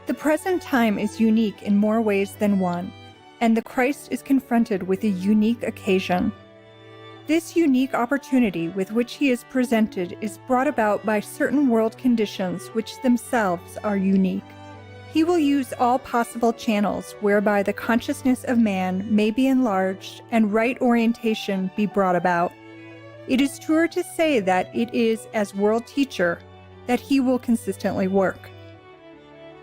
The present time is unique in more ways than one, and the Christ is confronted with a unique occasion. This unique opportunity with which he is presented is brought about by certain world conditions which themselves are unique. He will use all possible channels whereby the consciousness of man may be enlarged and right orientation be brought about. It is truer to say that it is as world teacher that he will consistently work.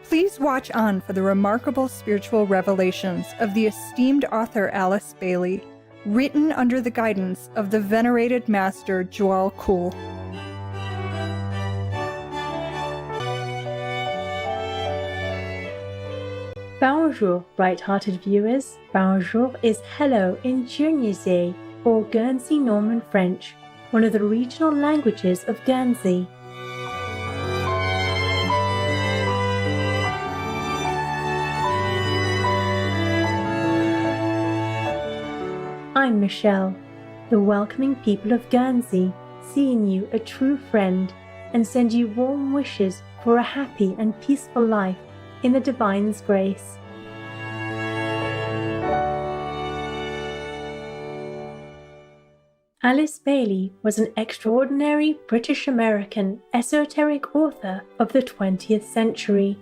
Please watch on for the remarkable spiritual revelations of the esteemed author Alice Bailey, written under the guidance of the venerated master Joel Kuhl. Bonjour, bright-hearted viewers. Bonjour is hello in Guernsey, or Guernsey Norman French, one of the regional languages of Guernsey. I'm Michelle, the welcoming people of Guernsey, seeing you a true friend, and send you warm wishes for a happy and peaceful life in the Divine's grace. Alice Bailey was an extraordinary British-American esoteric author of the 20th century.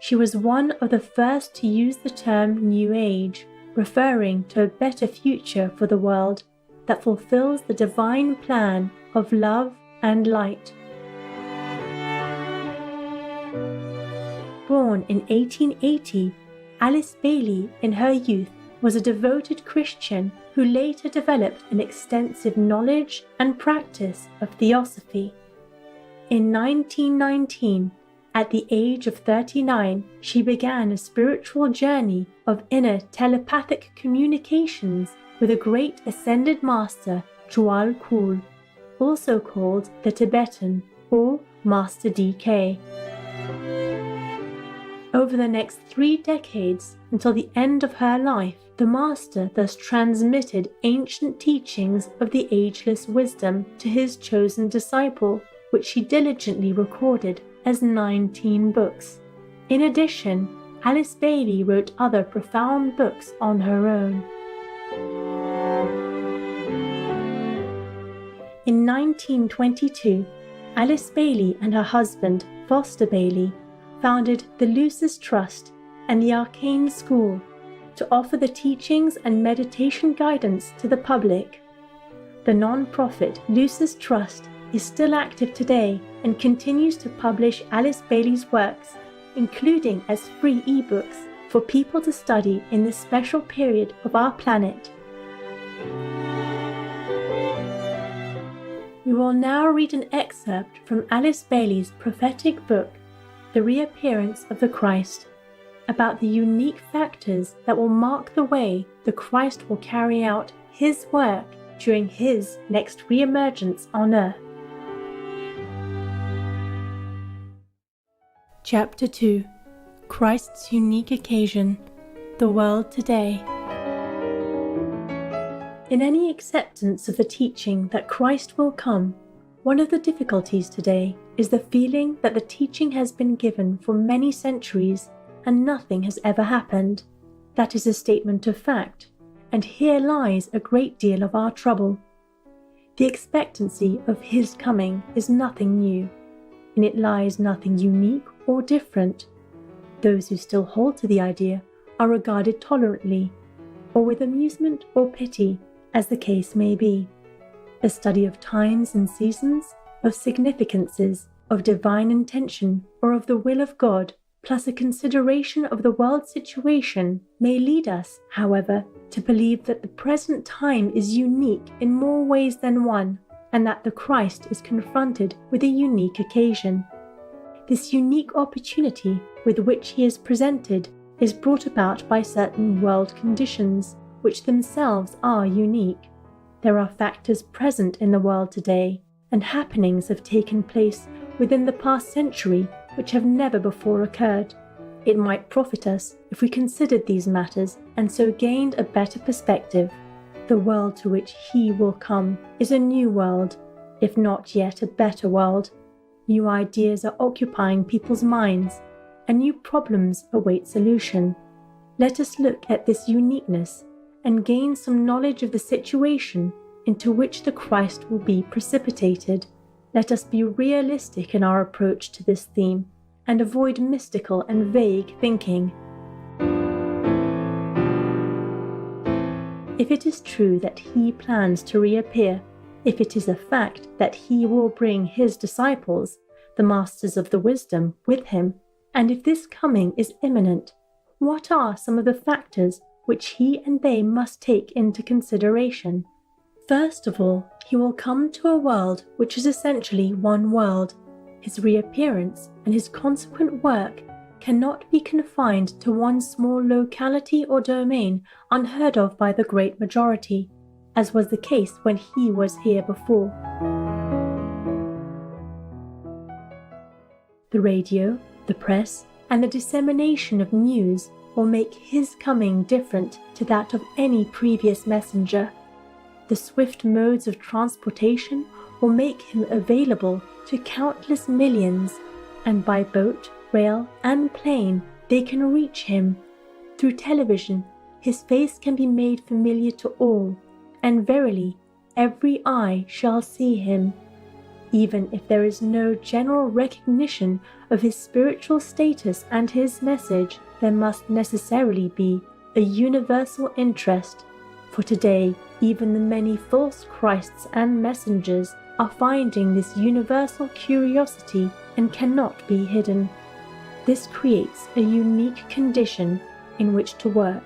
She was one of the first to use the term New Age, referring to a better future for the world that fulfills the divine plan of love and light. Born in 1880, Alice Bailey in her youth was a devoted Christian who later developed an extensive knowledge and practice of theosophy. In 1919, at the age of 39, she began a spiritual journey of inner telepathic communications with a great ascended master, Joel Kuhl, also called the Tibetan or Master DK. Over the next 3 decades, until the end of her life, the Master thus transmitted ancient teachings of the ageless wisdom to his chosen disciple, which she diligently recorded as 19 books. In addition, Alice Bailey wrote other profound books on her own. In 1922, Alice Bailey and her husband, Foster Bailey, founded the Lucis Trust and the Arcane School to offer the teachings and meditation guidance to the public. The non-profit Lucis Trust is still active today and continues to publish Alice Bailey's works, including as free ebooks for people to study in this special period of our planet. We will now read an excerpt from Alice Bailey's prophetic book, The Reappearance of the Christ, about the unique factors that will mark the way the Christ will carry out his work during his next re-emergence on earth. Chapter 2. Christ's Unique Occasion, the World Today. In any acceptance of the teaching that Christ will come, one of the difficulties today is the feeling that the teaching has been given for many centuries and nothing has ever happened. That is a statement of fact, and here lies a great deal of our trouble. The expectancy of his coming is nothing new. In it lies nothing unique or different. Those who still hold to the idea are regarded tolerantly, or with amusement or pity, as the case may be. A study of times and seasons, of significances, of divine intention, or of the will of God, plus a consideration of the world situation, may lead us, however, to believe that the present time is unique in more ways than one, and that the Christ is confronted with a unique occasion. This unique opportunity with which he is presented is brought about by certain world conditions, which themselves are unique. There are factors present in the world today, and happenings have taken place within the past century which have never before occurred. It might profit us if we considered these matters and so gained a better perspective. The world to which he will come is a new world, if not yet a better world. New ideas are occupying people's minds. and new problems await solution. Let us look at this uniqueness and gain some knowledge of the situation into which the Christ will be precipitated. Let us be realistic in our approach to this theme and avoid mystical and vague thinking. If it is true that he plans to reappear, if it is a fact that he will bring his disciples, the masters of the wisdom, with him, and if this coming is imminent, what are some of the factors which he and they must take into consideration? First of all, he will come to a world which is essentially one world. His reappearance and his consequent work cannot be confined to one small locality or domain unheard of by the great majority, as was the case when he was here before. The radio, the press, and the dissemination of news will make his coming different to that of any previous messenger. The swift modes of transportation will make him available to countless millions, and by boat, rail, and plane they can reach him. Through television, his face can be made familiar to all, and verily, every eye shall see him. Even if there is no general recognition of his spiritual status and his message, there must necessarily be a universal interest, for today even the many false Christs and messengers are finding this universal curiosity and cannot be hidden. This creates a unique condition in which to work,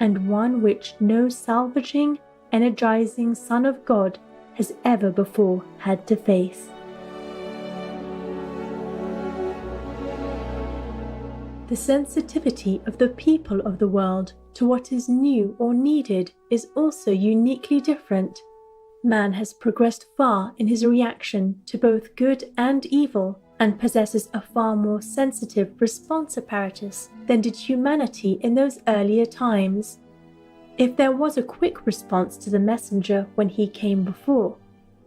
and one which no salvaging, energizing Son of God has ever before had to face. The sensitivity of the people of the world to what is new or needed is also uniquely different. Man has progressed far in his reaction to both good and evil, and possesses a far more sensitive response apparatus than did humanity in those earlier times. If there was a quick response to the messenger when he came before,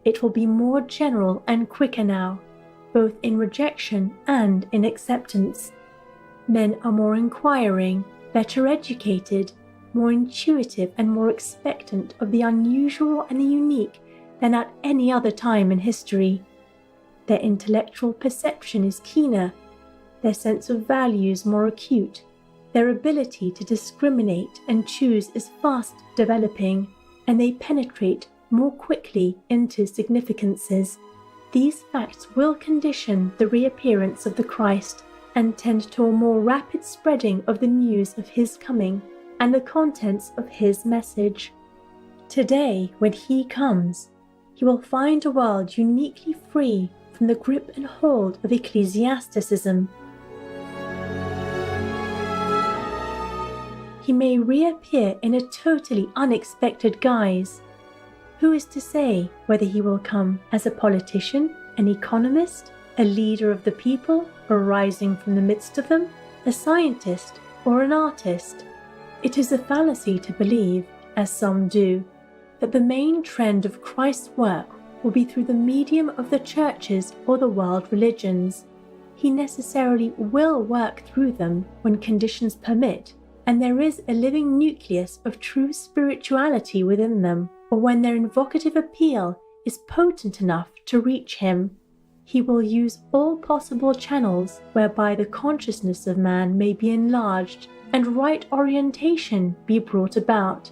it will be more general and quicker now, both in rejection and in acceptance. Men are more inquiring, better educated, more intuitive and more expectant of the unusual and the unique than at any other time in history. Their intellectual perception is keener, their sense of values more acute, their ability to discriminate and choose is fast developing, and they penetrate more quickly into significances. These facts will condition the reappearance of the Christ and tend to a more rapid spreading of the news of his coming and the contents of his message. Today, when he comes, he will find a world uniquely free from the grip and hold of ecclesiasticism. He may reappear in a totally unexpected guise. Who is to say whether he will come as a politician, an economist, a leader of the people, arising from the midst of them, a scientist, or an artist? It is a fallacy to believe, as some do, that the main trend of Christ's work will be through the medium of the churches or the world religions. He necessarily will work through them when conditions permit, and there is a living nucleus of true spirituality within them, or when their invocative appeal is potent enough to reach him. He will use all possible channels whereby the consciousness of man may be enlarged and right orientation be brought about.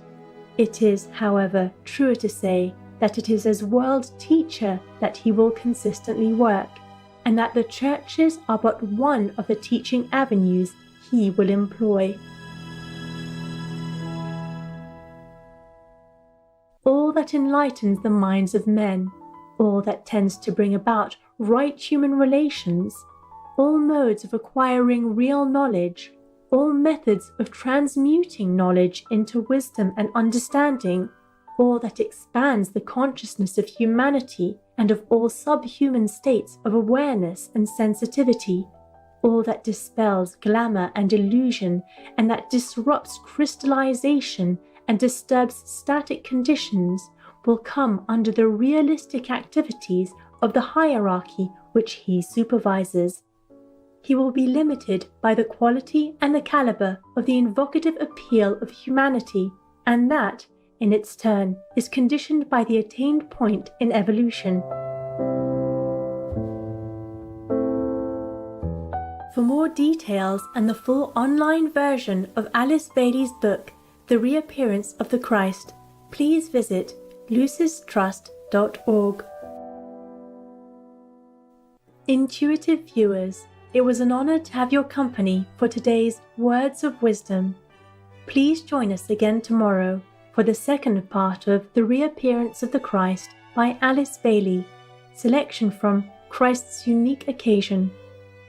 It is, however, truer to say that it is as world teacher that he will consistently work, and that the churches are but one of the teaching avenues he will employ. All that enlightens the minds of men, all that tends to bring about right human relations, all modes of acquiring real knowledge, all methods of transmuting knowledge into wisdom and understanding, all that expands the consciousness of humanity and of all subhuman states of awareness and sensitivity, all that dispels glamour and illusion and that disrupts crystallization and disturbs static conditions will come under the realistic activities of the hierarchy which he supervises. he will be limited by the quality and the caliber of the invocative appeal of humanity, and that, in its turn, is conditioned by the attained point in evolution. For more details and the full online version of Alice Bailey's book, The Reappearance of the Christ, please visit lucistrust.org. Intuitive viewers, it was an honor to have your company for today's Words of Wisdom. Please join us again tomorrow for the second part of The Reappearance of the Christ by Alice Bailey, selection from Christ's Unique Occasion,